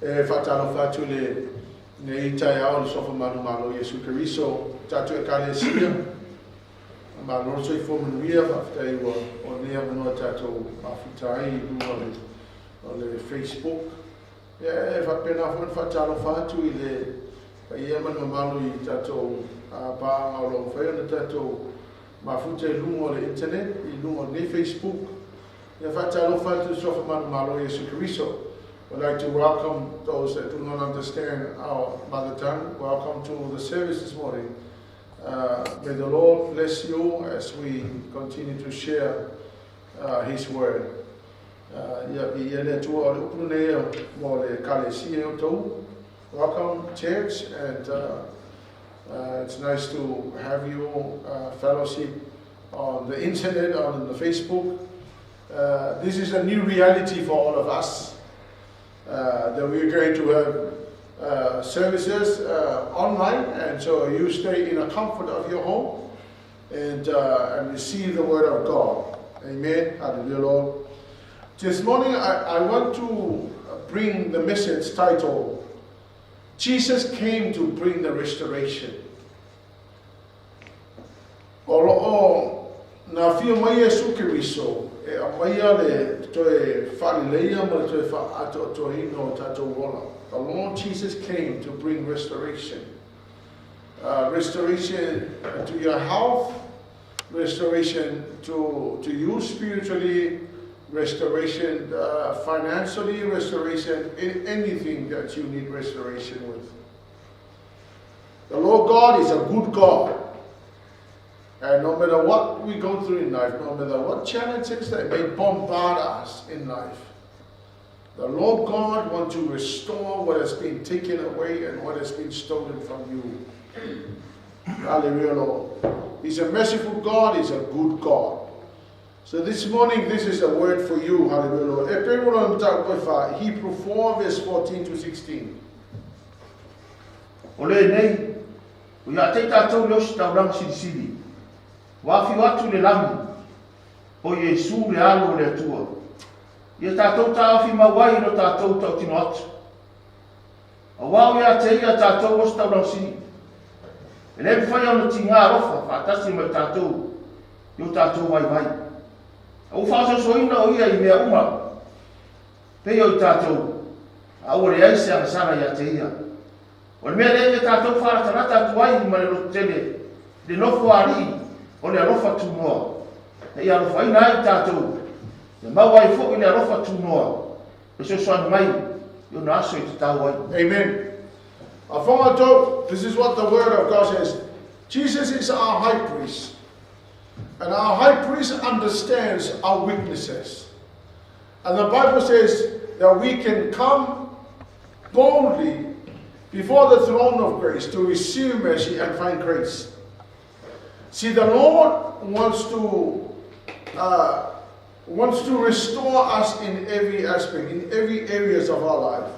Fatalo Fatu le itai au le sofa manu malo Yesu Keriso tatu e kalesia ma no so fo manuia after you on the no tatu afitai on the Facebook fa pena fo Fatalo Fatu ile ia man malo I tatu pa ngalo fa na tatu ma futa lungo le internet I lungo le Facebook ia Fatalo Fatu sofa manu malo Yesu Keriso. I'd like to welcome those that do not understand our mother tongue. Welcome to the service this morning. May the Lord bless you as we continue to share His word. Welcome, church, and it's nice to have you fellowship on the internet, on the Facebook. This is a new reality for all of us. That we're going to have services online, and so you stay in the comfort of your home and receive the word of God. Amen. Hallelujah, Lord. This morning I want to bring the message titled, Jesus came to bring the restoration. Na fio mai Yesu Keriso e mai ale toe fali leia ma toe fa ato to hino tato wola. The Lord Jesus came to bring restoration. Restoration to your health, restoration to you spiritually, restoration financially, restoration in anything that you need restoration with. The Lord God is a good God. And no matter what we go through in life, no matter what challenges that may bombard us in life, the Lord God wants to restore what has been taken away and what has been stolen from you. Hallelujah, Lord. He's a merciful God, He's a good God. So this morning, this is a word for you. Hallelujah, Lord. Hebrews 4, verse 14 to 16. Ole nei, uia te tātou leos taurang sirisiri. Wafi watu le lami, o Yesu le alo le atua. Ia tātou tāwhi mawai no tātou tau tino atu. A wau ia te ia tātou os taurang siri. E le mwhai ono ti ngā rofa, whātasi mai tātou, yo tātou mai mai. Au whāso soina o ia I mea uma. Pei o tātou, au re aise ang sana ia te ia. O le mea le tātou whāratarata atuai ma le rotele, le nofo ari, o le alofa tunoa. E alofa ina ai tātou. E mawai fo I le alofa tunoa. E so soan mai, yo na aso I te tau ai. Amen. This is what the word of God says. Jesus is our high priest. And our high priest understands our weaknesses. And the Bible says that we can come boldly before the throne of grace to receive mercy and find grace. See, the Lord wants to restore us in every aspect, in every areas of our life.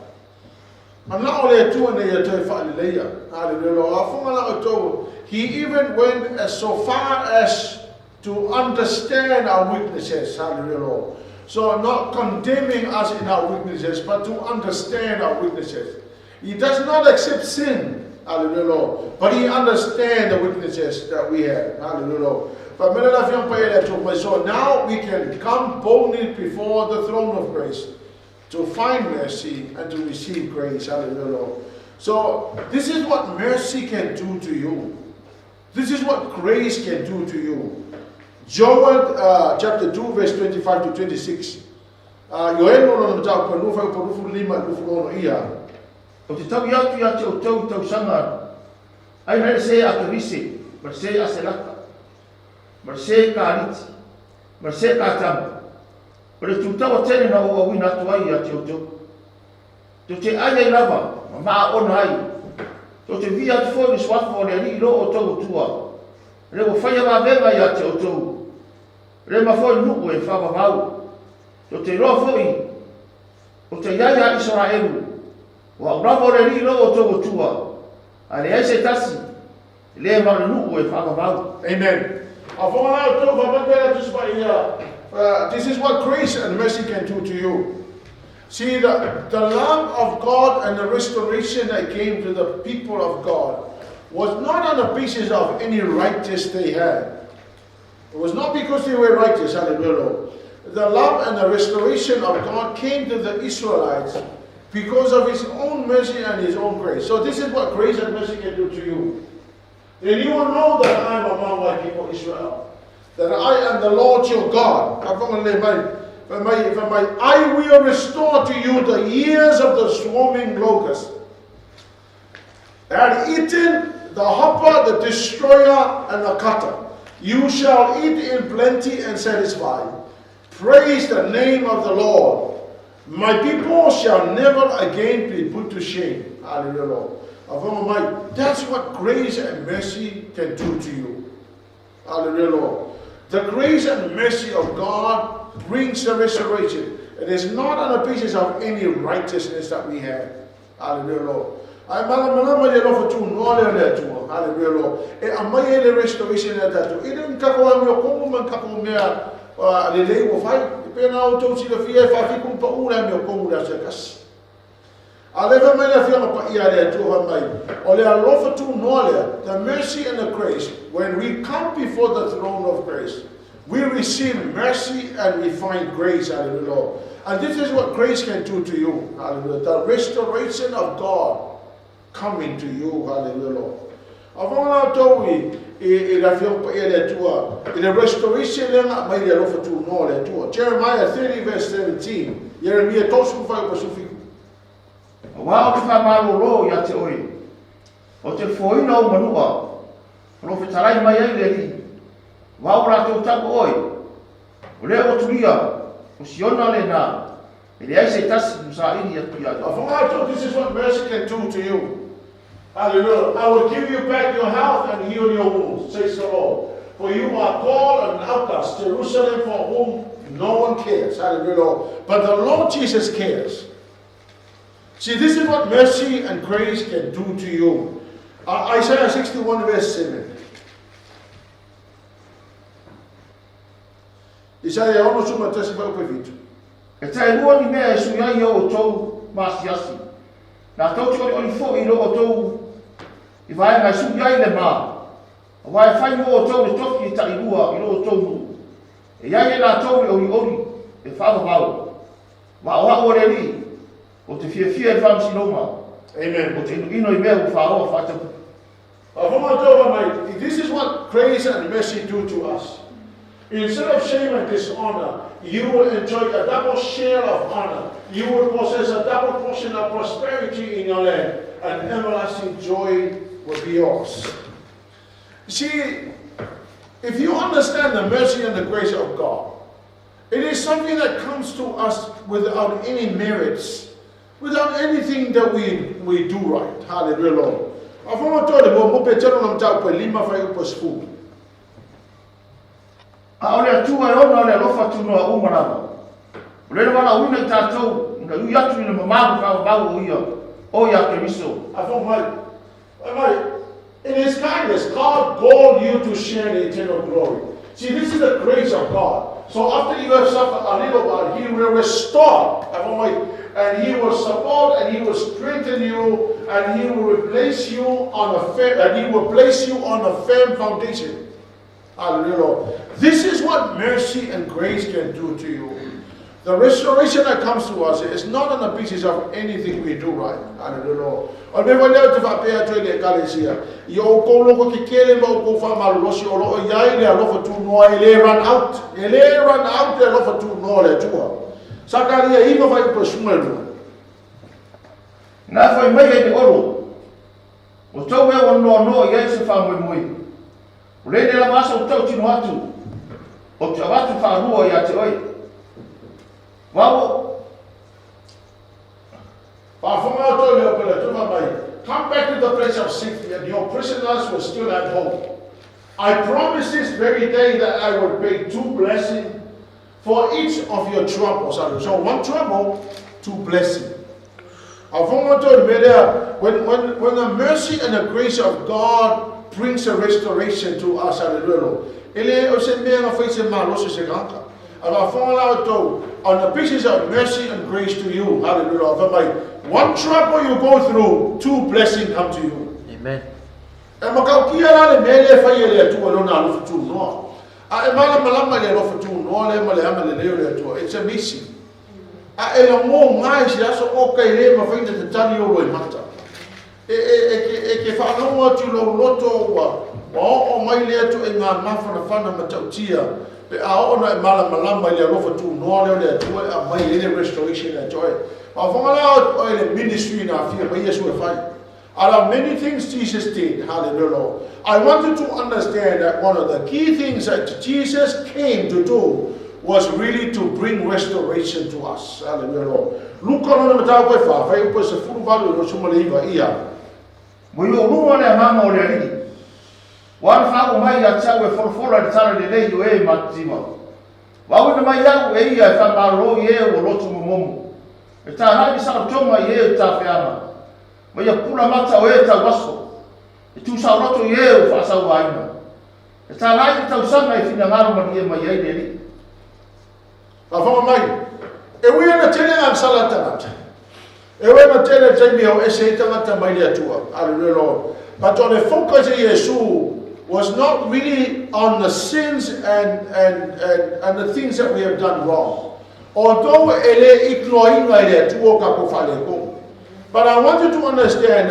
He even went as so far as to understand our weaknesses. Hallelujah. So not condemning us in our weaknesses, but to understand our weaknesses. He does not accept sin. Hallelujah. But He understands the weaknesses that we have. Hallelujah. So now we can come boldly before the throne of grace to find mercy and to receive grace. Hallelujah. So this is what mercy can do to you. This is what grace can do to you. Joel chapter 2 verse 25 to 26. O te tau iatu ia te o tau sanga. Ai mere se a kerise, mere se a selaka, mere se ka ariti, mere se ka tamu. Mere tu tau a tene na ua wina atu ai ia te o tau. Te ai ai lava, ma maa ona ai. Te via atu fo ni swafo o le ali ilo o tau o tua. Re o whaia ma venga ia te o tau. Re ma fo nuku e whawa mau. Te roa fo I, o te iai a Israelu. Wa bravo le ri lo to tua. Ale ese tasi. Le ma nu e fa ba. Amen. This is what grace and mercy can do to you. See, the love of God and the restoration that came to the people of God was not on the basis of any righteous they had. It was not because they were righteous, hallelujah. The love and the restoration of God came to the Israelites because of His own mercy and His own grace. So this is what grace and mercy can do to you. Then you will know that I am among my people Israel, that I am the Lord your God. I will restore to you the years of the swarming locust, and eaten the hopper, the destroyer, and the cutter. You shall eat in plenty and satisfy. Praise the name of the Lord. My people shall never again be put to shame. Hallelujah. That's what grace and mercy can do to you. Hallelujah. The grace and mercy of God brings the restoration. It is not on the basis of any righteousness that we have. Hallelujah. Hallelujah. The restoration that it didn't come on your common couple mere the day will fight. Depending on how to see the fear if I think your common as I never made a film of there to her mind. Or they are offered to know the mercy and the grace. When we come before the throne of grace, we receive mercy and we find grace. Hallelujah. And this is what grace can do to you. Hallelujah. The restoration of God coming to you. Hallelujah. Avant to we the restoration made a offer to know Jeremiah 30 verse 17. Jeremiah tosu fa Pacific. Wow, if I'm out of yet, or to foil no manua, Prophet Sarai Mayeli, wow, to tap oil, whatever to be up, Usiona Lena, and I say that's Musari yet. This is what mercy can do to you. Hallelujah. I will give you back your health and heal your wounds, says the Lord. For you are called an outcast, Jerusalem, for whom no one cares. Hallelujah. But the Lord Jesus cares. See, this is what mercy and grace can do to you. Isaiah 61 verse 7. Isaiah ono suma tesifa upevito. Etai ruo ni mea suya yo tou masiasi. Na tou chori oni fo ilo o tou I vai ngai suya ile ma. Vai fai mo o tou ni toki ta irua ilo o tou nu. E ia na tou ori e fa va. Ma o ore li. O te fia e whamsi noma. Amen. O te ino I mea u whao whata. This is what grace and mercy do to us. Instead of shame and dishonor, you will enjoy a double share of honor. You will possess a double portion of prosperity in your land. And everlasting joy will be yours. See, if you understand the mercy and the grace of God, it is something that comes to us without any merits. Without anything that we do right. Hallelujah. After told mo petero nam tau pe lima fai upo school. Aole tu ai ona le lofa tu no umara. Le wala una tatou na yatu ni mama ka ba o ia. O ya kemiso. In His kindness, God called you to share the eternal glory. See, this is the grace of God. So after you have suffered a little while, He will restore. And He will support and He will strengthen you and He will replace you on a firm foundation. Hallelujah. This is what mercy and grace can do to you. The restoration that comes to us is not on the basis of anything we do right. Hallelujah. O me wale o te whapea tue le kalesia. I o kouloko ki kele mo ko whamalosi o lo o iai le alofa tu noa le run out. Le run out le alofa tu noa le tua. Sakaria iwa vai upa sumelu. Nā whai mai e te oro. O tau e o no iai se wha moi. O le la masa o tau tino atu. O te awatu whanua I a te oi. Wawo. Come back to the place of safety and your prisoners will still have hope. I promise this very day that I will bring 2 blessings for each of your troubles. So 1 trouble, 2 blessings. When the mercy and the grace of God brings a restoration to us, hallelujah. On the basis of mercy and grace to you. Hallelujah. One trouble you go through, 2 blessings come to you. Amen. It's amazing. Restoration and joy. Ministry in our fear, but yes, we're fine. Out of many things Jesus did, hallelujah. I wanted to understand that one of the key things that Jesus came to do was really to bring restoration to us. Hallelujah. Look on the Matau Fa, I was a full value of Sumaliva here. When you know what I'm already. One how my yacha with for the Saturday day you a maxima. Why would my young way I found my row here or lot of mum? It's a high sound to my ear, Tafiama. When you pull a matter away to Wasso, the 2 Saroto year for Sawina. It's a light to sunlight in the Marmon here, my lady. Of our mind, if we are telling I'm Salatanat, if we are telling Jamie or Esaytamata, my dear tour, hallelujah. But on the focus of Yesu was not really on the sins and the things that we have done wrong. Although but I want you to understand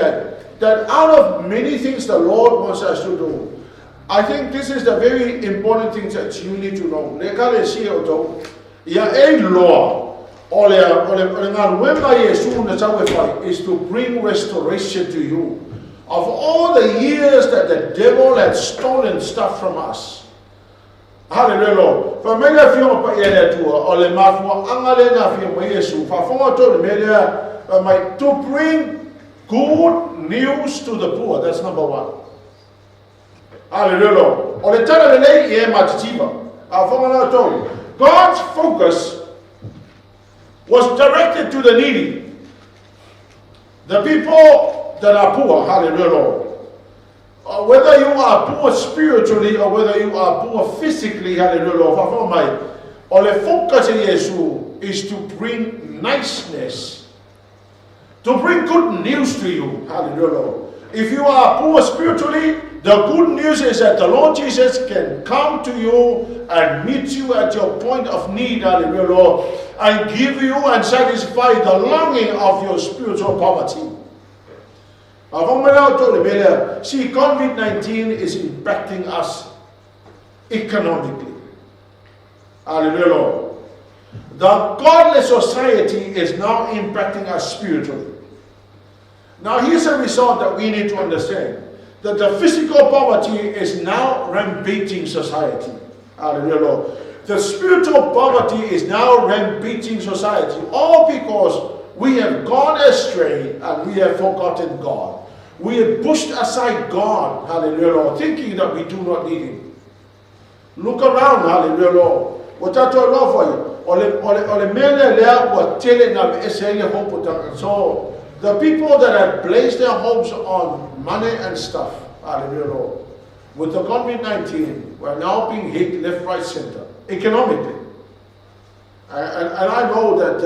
that out of many things the Lord wants us to do, I think this is the very important thing that you need to know. Is to bring restoration to you of all the years that the devil had stolen stuff from us. Hallelujah. For many of you, to bring good news to the poor. That's number 1. Hallelujah. God's focus was directed to the needy, the people that are poor. Hallelujah. Whether you are poor spiritually or whether you are poor physically, hallelujah. The focus of Jesus is to bring niceness, to bring good news to you. Hallelujah. If you are poor spiritually, the good news is that the Lord Jesus can come to you and meet you at your point of need, hallelujah, and give you and satisfy the longing of your spiritual poverty. See, COVID-19 is impacting us economically. Hallelujah. The godless society is now impacting us spiritually. Now here's a result that we need to understand. That the physical poverty is now rampaging society. Hallelujah. The spiritual poverty is now rampaging society. All because we have gone astray and we have forgotten God. We have pushed aside God, hallelujah, thinking that we do not need Him. Look around, hallelujah. What I told you for you, so the people that have placed their hopes on money and stuff, hallelujah, with the COVID-19, we're now being hit left, right, center, economically. And I know that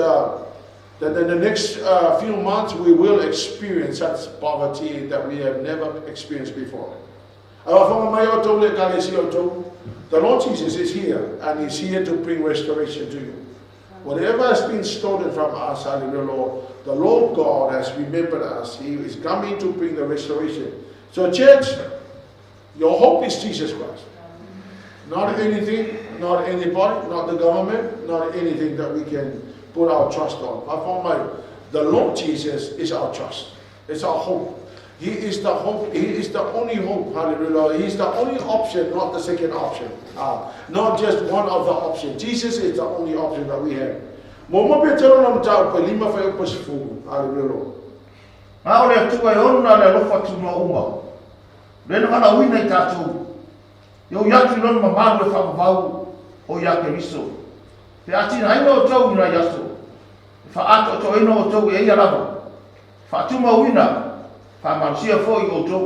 in the next few months we will experience such poverty that we have never experienced before. The Lord Jesus is here and He's here to bring restoration to you. Whatever has been stolen from us, hallelujah, the Lord God has remembered us. He is coming to bring the restoration. So church, your hope is Jesus Christ. Not anything, not anybody, not the government, not anything that we can put our trust on. The Lord Jesus is our trust. It's our hope. He is the hope. He is the only hope. Hallelujah. He is the only option, not the second option. Not just one of the options. Jesus is the only option that we have. Hallelujah. Fatu mawina, famansia for you to.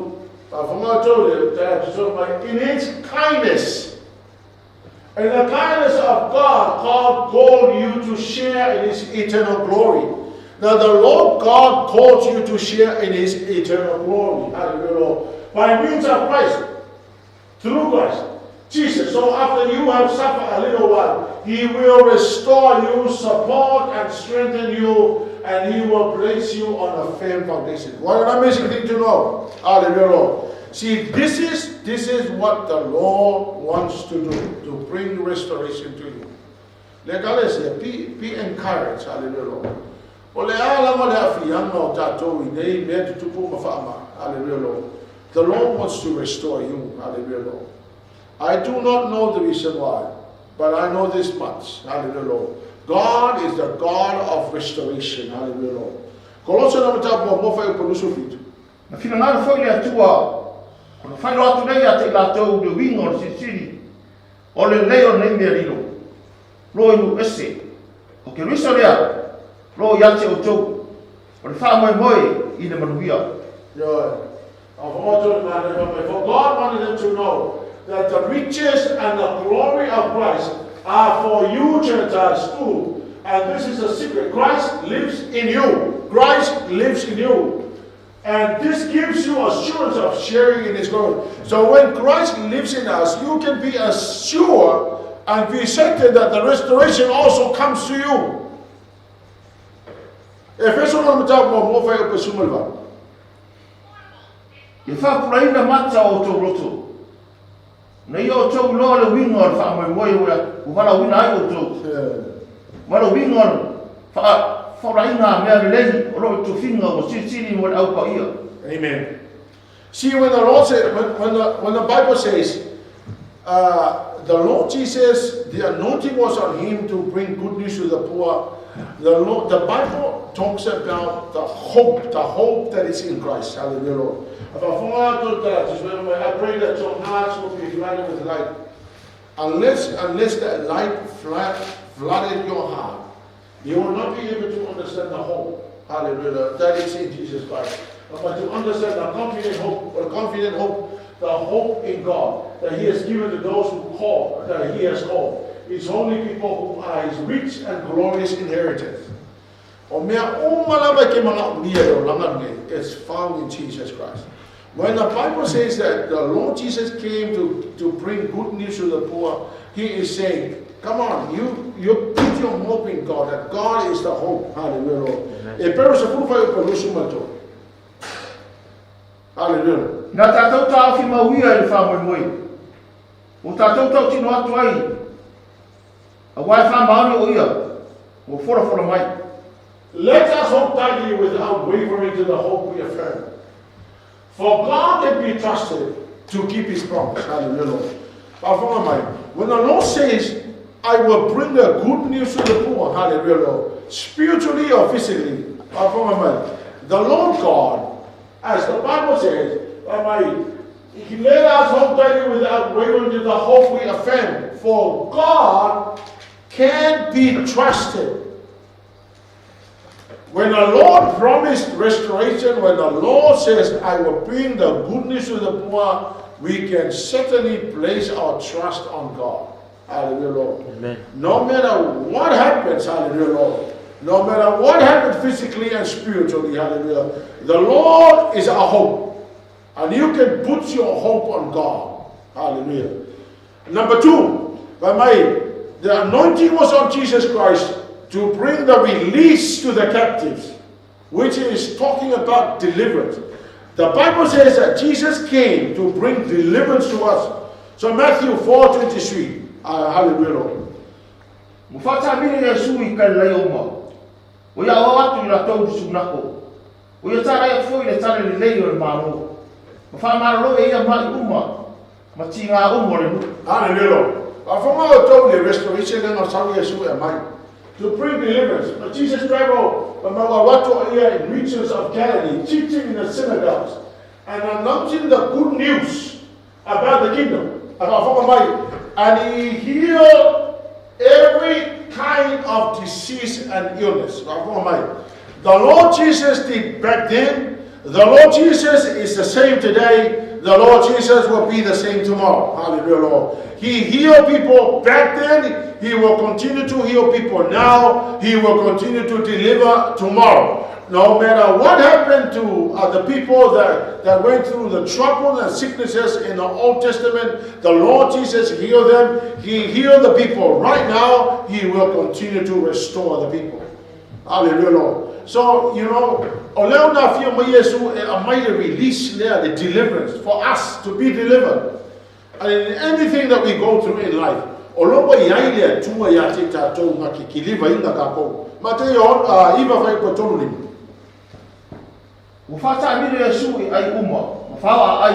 In its kindness And the kindness of God called you to share in His eternal glory. Now the Lord God calls you to share in His eternal glory. Hallelujah. By means of Christ, through Christ, Jesus. So after you have suffered a little while, He will restore you, support and strengthen you, and He will place you on a firm foundation. What an amazing thing to know. Hallelujah. See, this is what the Lord wants to do, to bring restoration to you. Like I said, be encouraged. Hallelujah. Hallelujah. The Lord wants to restore you. Hallelujah. I do not know the reason why, but I know this much. Hallelujah. God is the God of restoration. Hallelujah. Colossians chapter 1 mo fai polu sufit. Na fina ngana foi le atua. Kono fai lo atu nei ate la tau de wingo o sisiri. O le leo nei mea rilo. Lo inu ese. O ke riso lea. Lo yate o tau. O le wha moe i le manuia. For God wanted them to know that the riches and the glory of Christ are for you Gentiles too. And this is a secret. Christ lives in you. Christ lives in you. And this gives you assurance of sharing in His glory. So when Christ lives in us, you can be assured and be certain that the restoration also comes to you. Efeso no mtao mo fai o pesumalva. Ye wha puraina mata o tō roto. Nei o tō loa le wingo o wha moe o wala wina ai o tō. Mara wingo wha whaurainga mea le lei o roe tō whinga o siri mo le au pa ia. Amen. See, when the Lord said, when the Bible says, the Lord Jesus, the anointing was on Him to bring good news to the poor. The Bible talks about the hope that is in Christ. Hallelujah. I pray that your hearts will be flooded with light. Unless that light flooded your heart, you will not be able to understand the hope. Hallelujah. That is in Jesus Christ. But to understand the confident hope, the hope in God that He has given to those who call, that He has called. It's only people who are His rich and glorious inheritance. It's found in Jesus Christ. When the Bible says that the Lord Jesus came to bring good news to the poor, He is saying, come on, you put your hope in God, that God is the hope. Hallelujah. Hallelujah. Nā tātou tāwhi mauia i le wha moe. O tātou tau tino atu ai. A wai wha maoni o ia. O fora mai. Let us hope tightly without wavering to the hope we affirm. For God can be trusted to keep His promise. Hallelujah. When the Lord says, I will bring the good news to the poor, hallelujah, spiritually or physically, the Lord God, as the Bible says, He let us hope tightly without wavering to the hope we affirm. For God can be trusted. When the Lord promised restoration, when the Lord says, I will bring the good news to the poor, we can certainly place our trust on God. Hallelujah, Lord. Amen. No matter what happens, hallelujah, Lord. No matter what happens physically and spiritually, hallelujah. The Lord is our hope. And you can put your hope on God. Hallelujah. Number two, the anointing was on Jesus Christ to bring the release to the captives, which is talking about deliverance. The Bible says that Jesus came to bring deliverance to us. So Matthew 4:23. Hallelujah. Mufata mire Yesu I kai lai oma. O ia o atu I la tau sunako. O ia tara ia foi le tara le lei o le maro. Mufa maro e ia mai uma. Ma tinga uma le mu. Hallelujah. Afonga o tau le restoration na sawi Yesu e mai. To bring deliverance. But Jesus traveled in regions of Galilee, teaching in the synagogues and announcing the good news about the kingdom. And He healed every kind of disease and illness. The Lord Jesus did back then. The Lord Jesus is the same today. the Lord Jesus will be the same tomorrow. Hallelujah, Lord. He healed people back then. He will continue to heal people now. He will continue to deliver tomorrow. No matter what happened to the people that went through the troubles and sicknesses in the Old Testament, the Lord Jesus healed them. He healed the people. Right now, He will continue to restore the people. Hallelujah, Lord. So, you know, Oleona feel Yesu a mighty release there, the deliverance for us to be delivered. And in anything that we go through in life, Olobo yaile tuwa ya tita to makikiliva inga kapo. Mateo iva fai potoluni. Ufata mire Yesu ai umma, mafawa ai.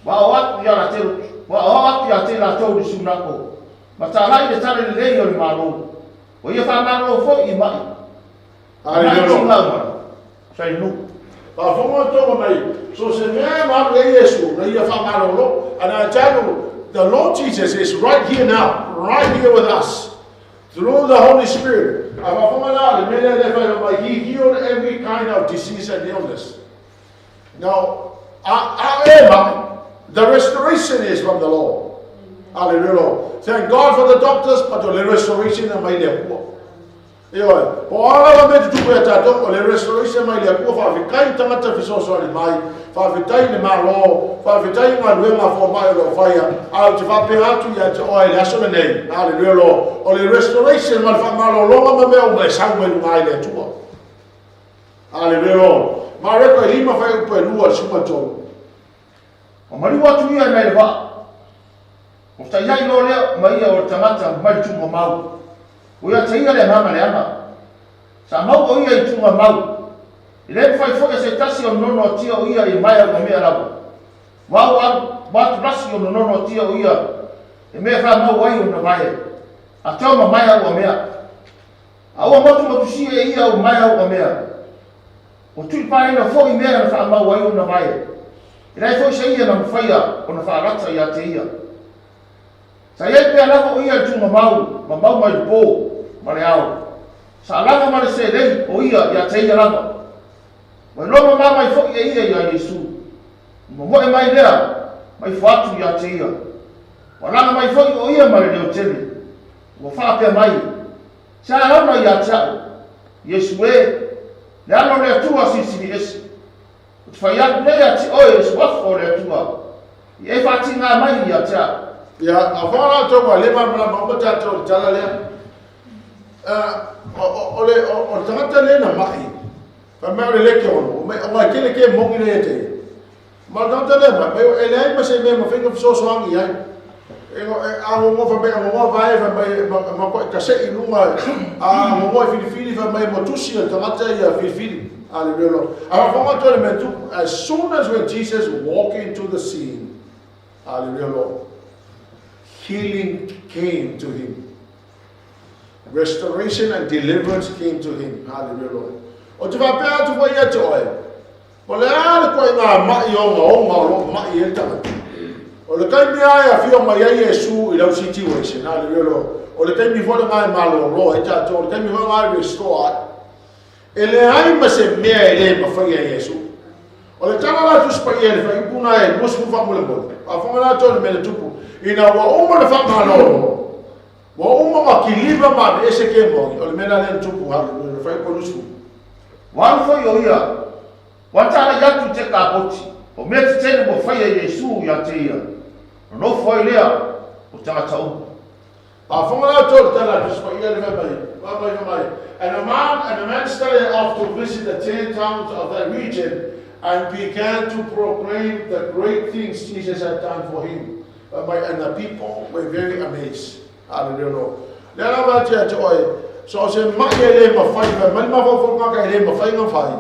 Wa watu ya ratero, wa watu ya tela to sunako. Matalai de tale le yo malo. O ye fa malo fo imai. Hallelujah. So se me Yesu, and I tell you, the Lord Jesus is right here now, right here with us, through the Holy Spirit. He healed every kind of disease and illness. Now, the restoration is from the Lord. Hallelujah. Thank God for the doctors, but the restoration is my poor. Por medo tu tato o le restoration mai le ko fa vikai tangata fiso so mai fa vitai ne malo fa vitai ma lue ma fo mai lo fa ya au te fa pe atu ya te o le aso nei hallelujah lo o le restoration ma fa malo lo ma me o me sa me mai le tu hallelujah ma re ko lima fa u pe lu al suma to o mari wa tu ya nei ba o sta ya no le mai o tangata mai tu mo mau. We are saying that Mama Lama. Somehow we are to a mouth. Let five focus a tassion no tia we are in my Mamiarabo. What Russell no tia we are. It may have no way on the Maya. I told my Maya Wamea. I want to see a year of Maya Wamea. Or two pine of 40 men from my way on the Maya. And I thought she on fire on the Farata Yatia. Saya pe ala ko ia tu mamau mai po mareao salanga mare se dei o ia ya tei langa wa no mama mai fo ia ya Yesu mo mai lea mai fatu ya tei wa langa mai fo o ia mare de tele wo fa pe mai sa ala mai ya cha Yesu e la no le tu asisi es fa ya le ya ti o Yesu wa fo le tu e fa ti nga mai ya cha. Ya, avora to wa lema mala mabota to jalale. O tangata le na mai. Fa me le ke o ma kele ke mo ni le te. Ma tangata le ma me ele ma se me ma fingo so so angi ai. E a mo fa me mo vai fa me ma ko ka se inuma a mo fili fa me mo tusi tangata ya fili. Hallelujah. Avora to le tu as soon as when Jesus walked into the scene. Hallelujah. Healing came to him. Restoration and deliverance came to him. Hallelujah, Lord. O te whapea tu wai ate oe. O le ale koe ngā mai o ngā mai e tanga. O le kai mea e a whio mai ai Yesu I lau situation. Hallelujah, Lord. O le kai mi whona ngā malo lo e tato. O le kai mi whona ngā restore. E le ai ma se mea e le ma whai a Yesu. O le tanga la tu spai e le whai puna e musmu whamule mo. A whamana tōne me le tupu. Ina wa uma le whamalo. Wa uma ma ki liva ma me ese ke mo. O le mena le tupu halu. Le whai ponusu. Wan foi o ia. Wantara yatu te kapoti. O me te tene mo whai a Yesu ya te ia. No foi lea. O tangata umu. A whamana tōne tala tu spai e le whamai. And a man started off to visit the 10 towns of that region and began to proclaim the great things Jesus had done for him. And the people were very amazed. Hallelujah. So I said, ma ele ma fai, ma fo ka ele ma fai nga fai.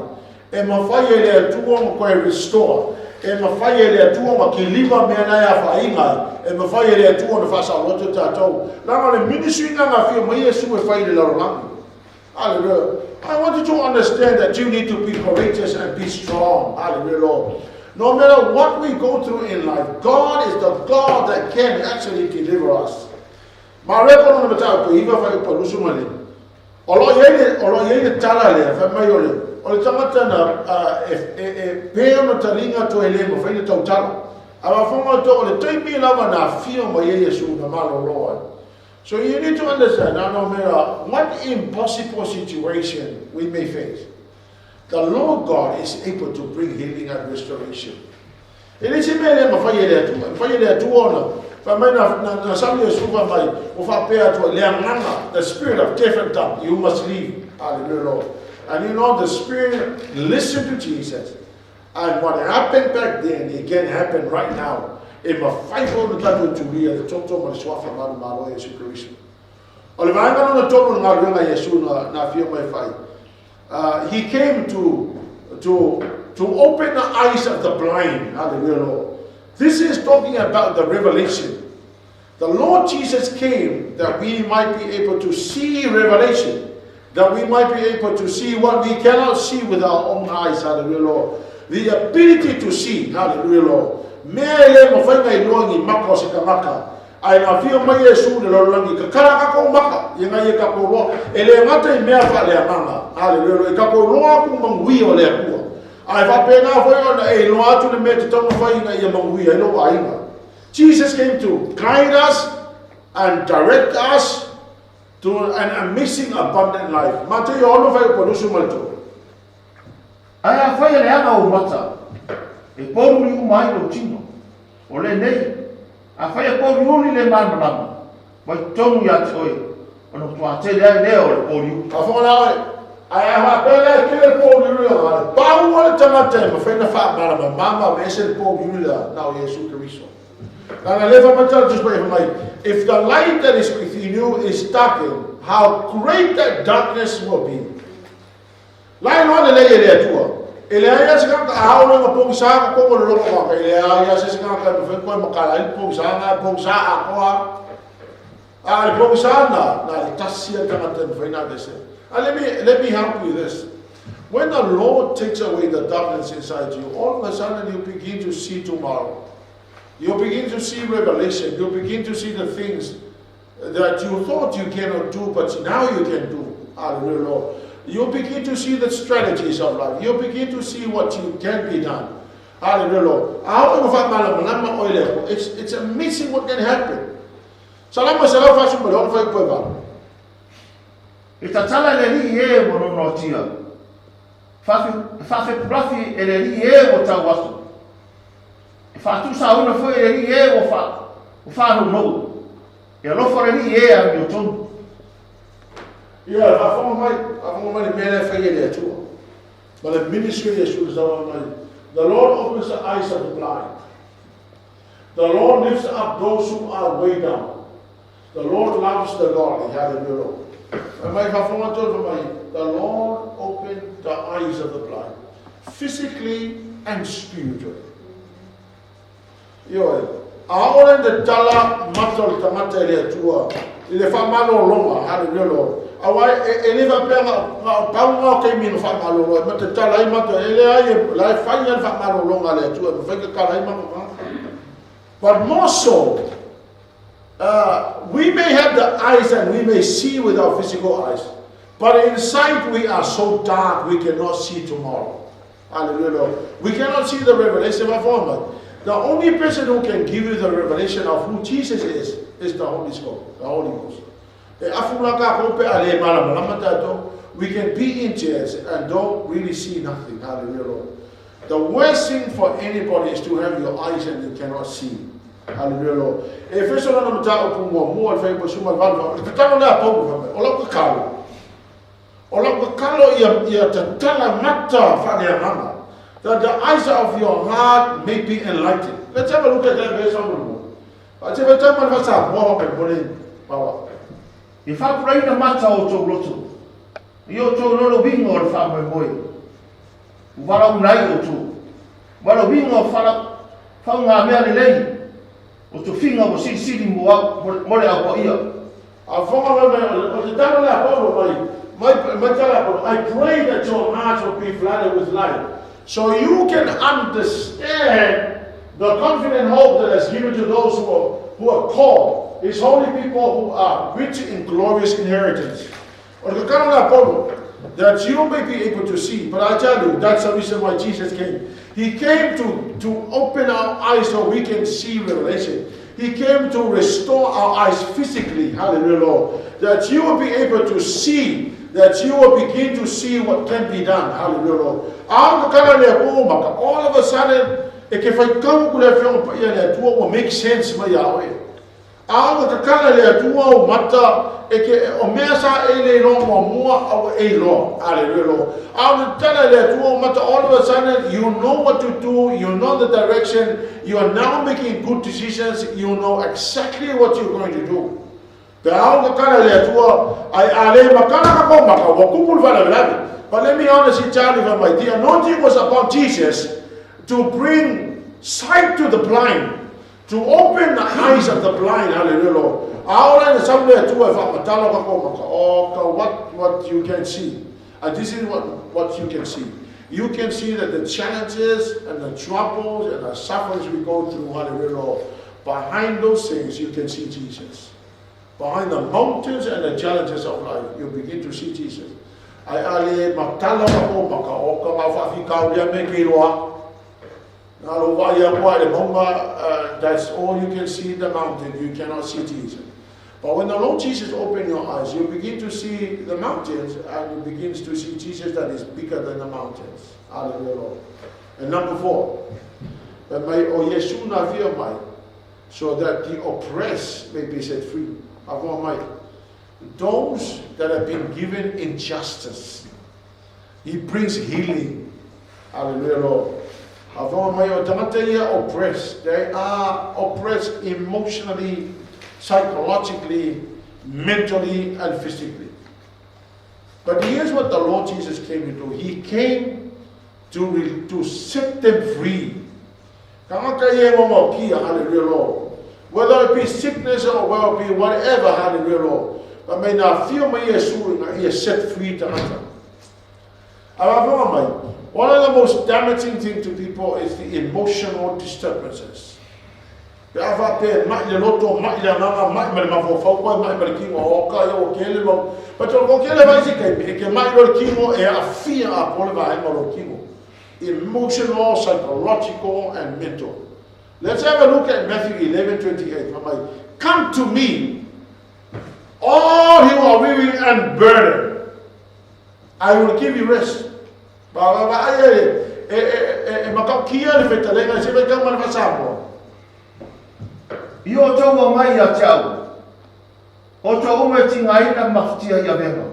E ma fai ele tuo ma koe restore. E ma fai ele tuo ma ki liva me na ya fai nga. E ma fai ele tuo na fasa loto tatou. Langa le ministry nga nga fio ma Yesu e fai le larangi. Hallelujah. I want you to understand that you need to be courageous and be strong. Hallelujah, Lord. No matter what we go through in life, God is the God that can actually deliver us. Ma rekono na mata ko iva fa pa lusu male. Olo yele tala le fa mai ole. o le tangata na peo na taringa to ele mo faina tau tala. Awa fonga to le toimi lava na fio mo Yesu na malo loa. So you need to understand, now no matter what impossible situation we may face, the Lord God is able to bring healing and restoration. It is a man of fire to honor. But na some years over by the spirit of death and tongue, you must leave. Hallelujah, Lord. And you know the spirit listen to Jesus. And what happened back then, it can happen right now. In my fight on the time to be at the top of the Swafa Malo Yesu Christ. Olivanga on the top of the Yesu na feel my fight. He came to open the eyes of the blind. Hallelujah, Lord. This is talking about the revelation. The Lord Jesus came that we might be able to see revelation. That we might be able to see what we cannot see with our own eyes. Hallelujah, Lord. The ability to see. Hallelujah, Lord. Mele mo fai ngai longi mako se kamaka. Ai na fio mai Yesu le longi ka kala ka ko maka. Ye ngai ka ko lo. Ele ngata I mea fa le manga. Hallelujah. Ka ko lo ku mangui o le ku. Ai va pena foi ona e lo atu le mete tamo fai ngai ye mangui e lo ainga. Jesus came to guide us and direct us to an amazing abundant life. Mate yo ono fai ko nusu malto. Ai fai le anga o mata. E poru ni umai lo tino. O le nei. A fai poru ni le manu lama. Mai tomu ya toi. Ono tua te le o le poru. A fona ai ha pele ke le poru ni la. Pa o le tamate ma fai na fa mara mama me se poru ni la na Yesu Christ. And I live up just by my if the light that is within you is darkened, how great that darkness will be. Lion on the lay there too. Elias kan ahau na pong sa ko ko lo ko kay Elias kan kan ko makala pong sa ako pong sa na tasia kan aten fina dese. Let me help you this. When the Lord takes away the darkness inside you, all of a sudden you begin to see tomorrow. You begin to see revelation. You begin to see the things that you thought you cannot do, but now you can do. Hallelujah, Lord. You begin to see the strategies of life. You begin to see what you can be done. Hallelujah, Lord. It's amazing what can happen. Salama salaw fasu malon fa ipoeva. Itatala le ni e mo no tia. Fa prafi ele ni e o tawaso. Fatu sa una foi ele ni e o fa no. E lo fore ni e a mi ton. Yeah, I found my man for too. But the ministry is the Lord opens the eyes of the blind. The Lord lifts up those who are way down. The Lord loves the godly. Hallelujah. The Lord opened the eyes of the blind, physically and spiritually. Ahora the tala matal tamata le tua. Ile fa malo longa. Hallelujah, Lord. Awai eleva pega paunga ke min fa malo lo mate tala I mate ele ai la fa yan fa malo longa le tu fa ke kala ma. But more so we may have the eyes and we may see with our physical eyes, but inside we are so dark we cannot see tomorrow. Hallelujah. We cannot see the revelation of Allah. The only person who can give you the revelation of who Jesus is the Holy Ghost. The Holy Ghost. We can be in chairs and don't really see nothing. Hallelujah, Lord. The worst thing for anybody is to have your eyes and you cannot see. Hallelujah, Lord. If it's not a matter of more famous human value, the time of Pope, all of the color. All of the color, you're to tell a matter for their mama. That the eyes of your heart may be enlightened. Let's have a look at that verse on the moon. Let's have a time of us up, more of power. If I pray the matter o to roto, yo to no bingo or fa boy. Vala unai o to. Vala bingo fala fa nga mea lei. O to finga o si mo mo le a ia. A fonga o te tano le a I pray that your heart will be flooded with light, so you can understand the confident hope that is given to those who are called. It's holy people who are rich in glorious inheritance. O te kano le a polo, that you may be able to see. But I tell you, that's the reason why Jesus came. He came to open our eyes so we can see revelation. He came to restore our eyes physically, hallelujah, Lord. That you will be able to see, that you will begin to see what can be done, hallelujah, Lord. All of a sudden, it will make sense, my Yahweh. Ao ka kala le tua o mata e ke o mea sa e le lo mo mua au e lo hallelujah. Ao tala le tua o mata, all of a sudden you know what to do, you know the direction, you are now making good decisions, you know exactly what you're going to do. Te ao ka kala le tua ai ale makana ka ko maka wa kupul vala vala. But let me honestly tell you that my dear anointing was upon Jesus to bring sight to the blind, to open the eyes of the blind, hallelujah, Lord. What you can see. And this is what you can see. You can see that the challenges and the troubles and the sufferings we go through, hallelujah, Lord. Behind those things, you can see Jesus. Behind the mountains and the challenges of life, you begin to see Jesus. That's all you can see in the mountain. You cannot see Jesus. But when the Lord Jesus opens your eyes, you begin to see the mountains, and you begin to see Jesus that is bigger than the mountains. Hallelujah, Lord. And number 4, so that the oppressed may be set free. Those that have been given injustice, He brings healing. Hallelujah, Lord. Oppressed. They are oppressed emotionally, psychologically, mentally, and physically. But here's what the Lord Jesus came to do. He came to set them free. Hallelujah, Lord. Whether it be sickness or whether it be whatever, hallelujah, Lord. But may not feel my He is set free to answer. One of the most damaging things to people is the emotional disturbances. But emotional, psychological, and mental. Let's have a look at Matthew 11:28. Come to me, all who are weary and burdened, I will give you rest. Io tau mai a tau. O tau me tingai na maftia ya venga.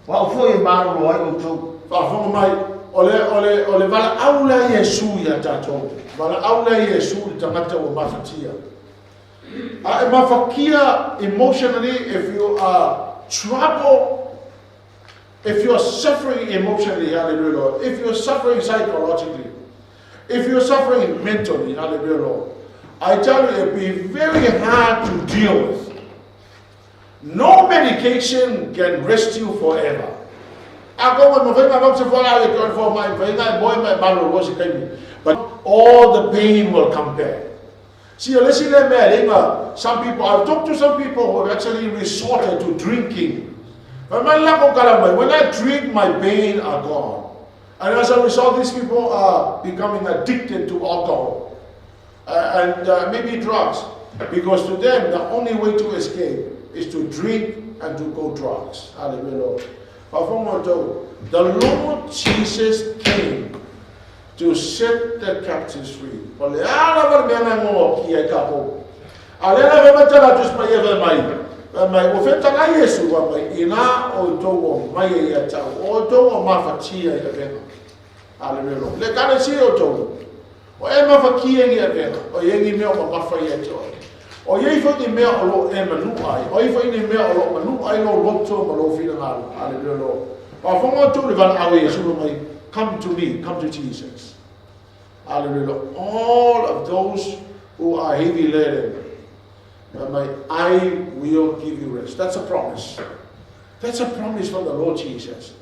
Wa o foi maro ai o tau. Fa fo mai ole vala aula Yesu ya tato. Vala aula Yesu tamata o maftia. A mafakia emotionally, if you are troubled, if you're suffering emotionally, hallelujah, Lord. If you're suffering psychologically, if you're suffering mentally, hallelujah, Lord. I tell you, it'll be very hard to deal with. No medication can rest you forever. But all the pain will come back. See, listen to me. Some people, I've talked to some people who have actually resorted to drinking. When I drink, my pain are gone. And as a result, these people are becoming addicted to alcohol and maybe drugs. Because to them, the only way to escape is to drink and to go drugs. Hallelujah. The Lord Jesus came to set the captives free. Mai o feta na Yesu wa mai ina o togo mai ya ta o togo mafatia ya vena. Hallelujah. Le kana si o togo. O e mafakia ya vena. O yengi me o mafaya to. O ye fo ni me o lo e manu ai. O ye fo ni me o lo manu ai lo loto mo lo fina na. Hallelujah. Ba fo mo to le van awe Yesu mai, come to me, come to Jesus. Hallelujah. All of those who are heavy laden, I will give you rest. That's a promise. That's a promise from the Lord Jesus.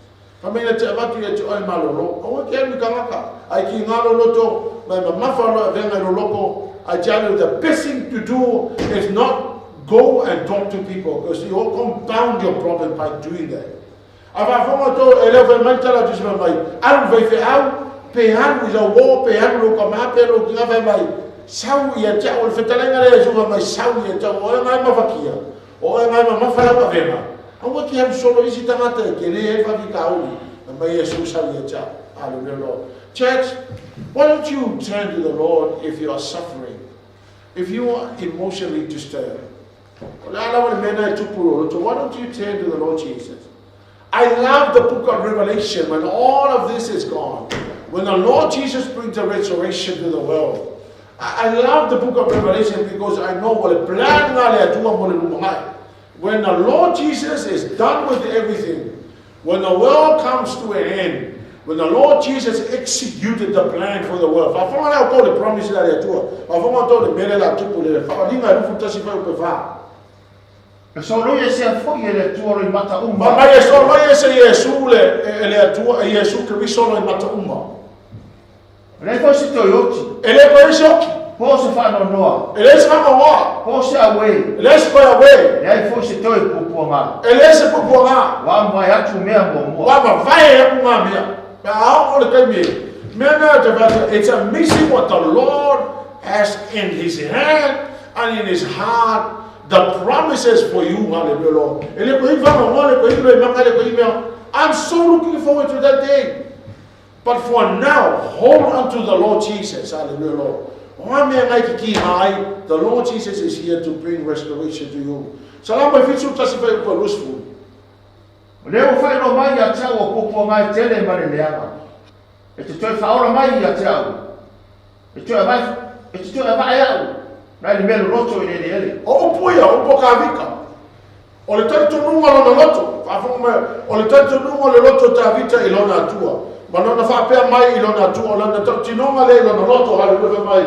I mean, it's about to get to all my Lord. Oh, can we come up? I can loto. My mafalo venga loco. I tell you, the best thing to do is not go and talk to people, because you will compound your problem by doing that. Afafonga to eleve mantala tu mai. Alu vai fe au pe hanu ia wo pe hanu lo kama pe lo kinga vai mai. Sau ia ta o fetalenga le so mai sau ia ta o ngai mafakia. O ngai mafala pa vema. Awa ki ham solo isi tangata ke le fa vi kauli. Mai Jesus sau ia ta. Hallelujah. Church, why don't you turn to the Lord if you are suffering? If you are emotionally disturbed? Why don't you turn to the Lord Jesus? I love the book of Revelation when all of this is gone. When the Lord Jesus brings a restoration to the world. I love the book of Revelation because I know what a plan. When the Lord Jesus is done with everything, when the world comes to an end, when the Lord Jesus executed the plan for the world. The promise So lo ye se foi ele tuo i mata uma. Ma ye so lo ye se Yesu le ele tuo Yesu Kristo lo i mata uma. Le foi se to yoti. Ele foi se po se fa no noa. Ele se fa no po se away. Ele se fa away. Le foi se to i pupu ma. Ele se pupu ma. Wa ma ya tu mea mo. Wa ma vai e ma mea. But how will it be? It's amazing what the Lord has in his hand and in his heart. The promises for you, hallelujah. I'm so looking forward to that day. But for now, hold on to the Lord Jesus, hallelujah. The Lord Jesus is here to bring restoration to you. Salam fitu tasifa kwa lusfu. Leo fai no mai ya tau popo mai tele mare leama. E te toi faora mai ya tau. E toi vai au. Nai melo roto ile ele. O puia, o pokavika. O le tanto nunga lo loto. O le tanto nunga lo loto ta vita ilona tua. Ma non fa pe mai ilona tua, la tanto nunga le ilona loto hallelujah mai.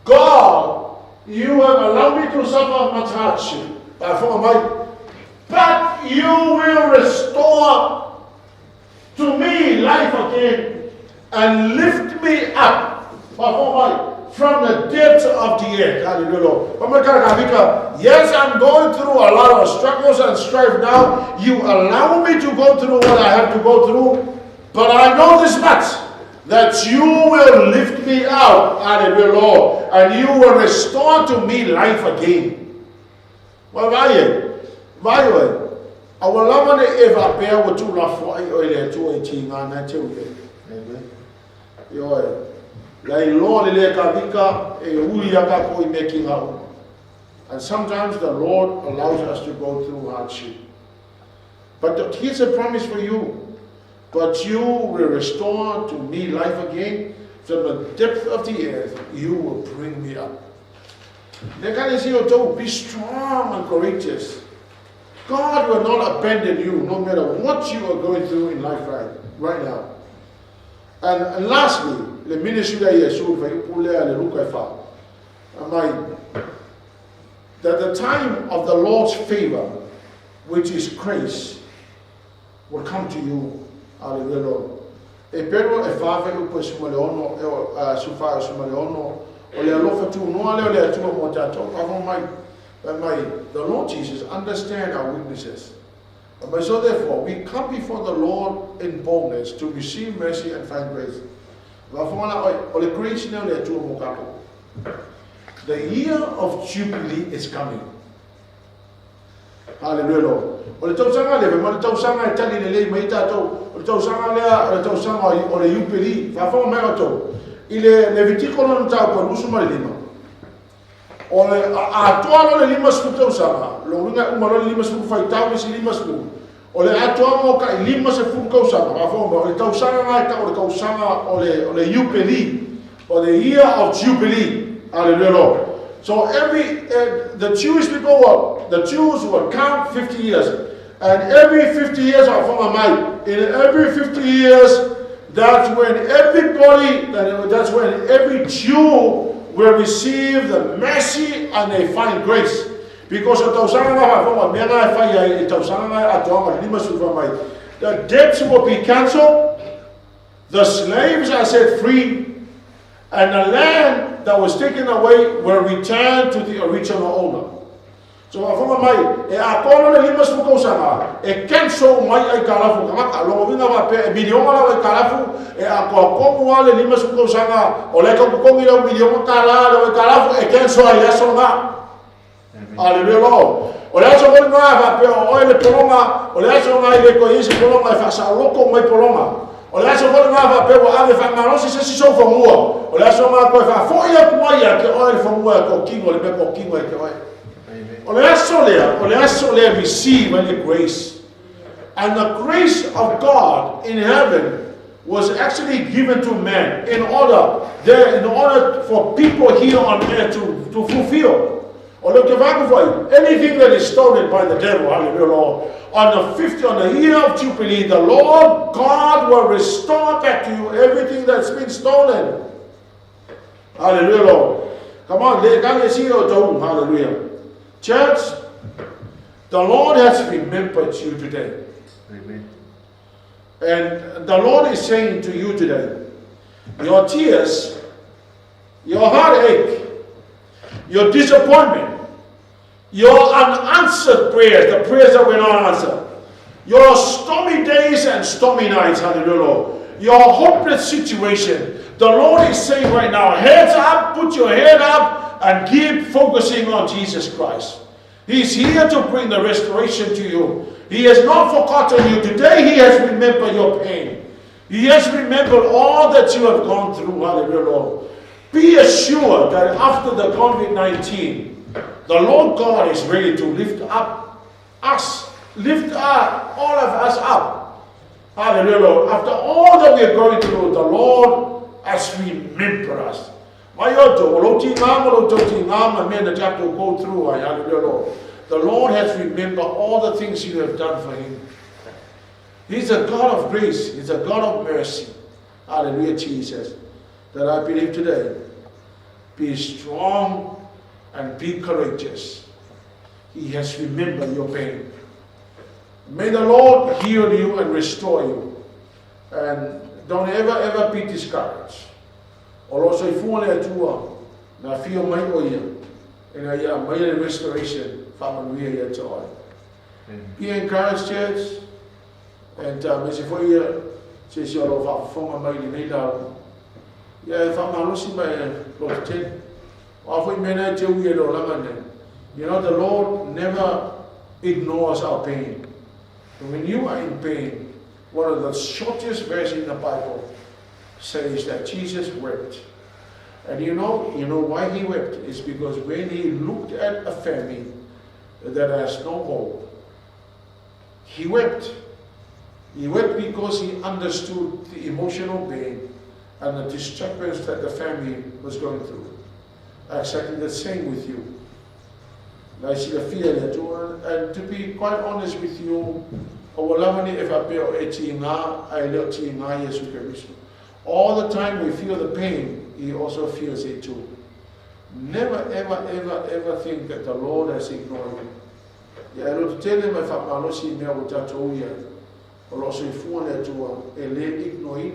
God, you have allowed me to suffer much hardship. But you will restore to me life again and lift me up from the depths of the earth. Hallelujah. Yes, I'm going through a lot of struggles and strife now. You allow me to go through what I have to go through. But I know this much, that you will lift me out. Hallelujah, Lord. And you will restore to me life again. Well, why? Our love ever bear what you love for to 18 and amen. And sometimes the Lord allows us to go through hardship. But here's a promise for you. But you will restore to me life again. From the depth of the earth, you will bring me up. Be strong and courageous. God will not abandon you no matter what you are going through in life right now. And lastly, the ministry that the time of the Lord's favor, which is grace, will come to you. Hallelujah. E pero e fave upo sumaleono e sufa sumaleono o le alofa tu no ale le tu mo tato the Lord Jesus understand our weaknesses. So therefore we come before the Lord in boldness to receive mercy and find grace. The year of Jubilee is coming. Hallelujah. O tau sanga le ma tau sanga tali le mai tato o tau sanga le tau sanga o le Jubilee fa fa mai to ile Levitico non tau ko lusu mai lima o le atoa le lima sku tau sanga lo ringa uma lo lima sku fai tau le lima sku o le atoa mo ka lima se fu ko sanga fa fa o le tau sanga mai ta o le tau sanga o le Jubilee or the year of Jubilee. Hallelujah. So the Jewish people the Jews will count 50 years. And every 50 years of in every 50 years, that's when every Jew will receive the mercy and they find grace. Because the debts will be cancelled, the slaves are set free, and the land that was taken away will return to the original owner. So afonga mai e a kono le lima suko sanga e cancel mai ai kalafu kama lo vinga va pe video ngala ai kalafu e a ko wale lima suko sanga o le ko ngi lo video kala lo kalafu e cancel ai asonga aleluia o le aso ngol va pe o le polonga o le aso ngai le ko isi polonga fa sa loko mai polonga o le aso ngol va pe o ave fa ngalo si so fo mua o le aso ma ko fa fo ia ko ia ke o le fo mua ko kingo le pe ko kingo e ke o Olea receive the grace. And the grace of God in heaven was actually given to man in order for people here on earth to fulfill. Anything that is stolen by the devil, hallelujah, on the year of Jubilee, the Lord God will restore back to you everything that's been stolen. Hallelujah, Lord. Come on, hallelujah. Church, the Lord has remembered you today. Amen. And the Lord is saying to you today, your tears, your heartache, your disappointment, your unanswered prayers, the prayers that were not answered, your stormy days and stormy nights, hallelujah, your hopeless situation, the Lord is saying right now, heads up, put your head up, and keep focusing on Jesus Christ. He's here to bring the restoration to you. He has not forgotten you. Today He has remembered your pain. He has remembered all that you have gone through. Hallelujah, Lord. Be assured that after the COVID-19, the Lord God is ready to lift up us. Lift up all of us up. Hallelujah, Lord. After all that we are going through, the Lord has remembered us. The Lord has remembered all the things you have done for Him. He's a God of grace. He's a God of mercy. Hallelujah, Jesus. That I believe today. Be strong and be courageous. He has remembered your pain. May the Lord heal you and restore you. And don't ever be discouraged. Also, if you want to na feel my oil, and I my restoration from we joy. Be encouraged, church, and as if we says your love from my leader. Yeah, if I'm losing my protection, or we manage to we you know, the Lord never ignores our pain. And when you are in pain, one of the shortest verses in the Bible says that Jesus wept. And you know why He wept? Is because when He looked at a family that has no hope, He wept. He wept because He understood the emotional pain and the disturbance that the family was going through. Exactly the same with you. I see the fear that you are, and to be quite honest with you, all the time we feel the pain, He also feels it too. Never, ever think that the Lord has ignored you. Yeah, I don't tell him if I'm not seeing me, I will touch all year. Or also if you want to ignore it.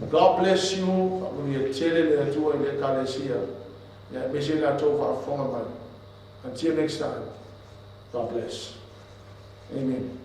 God bless you. When you tell it to her, yeah, may she not over from. Until next time, God bless. Amen.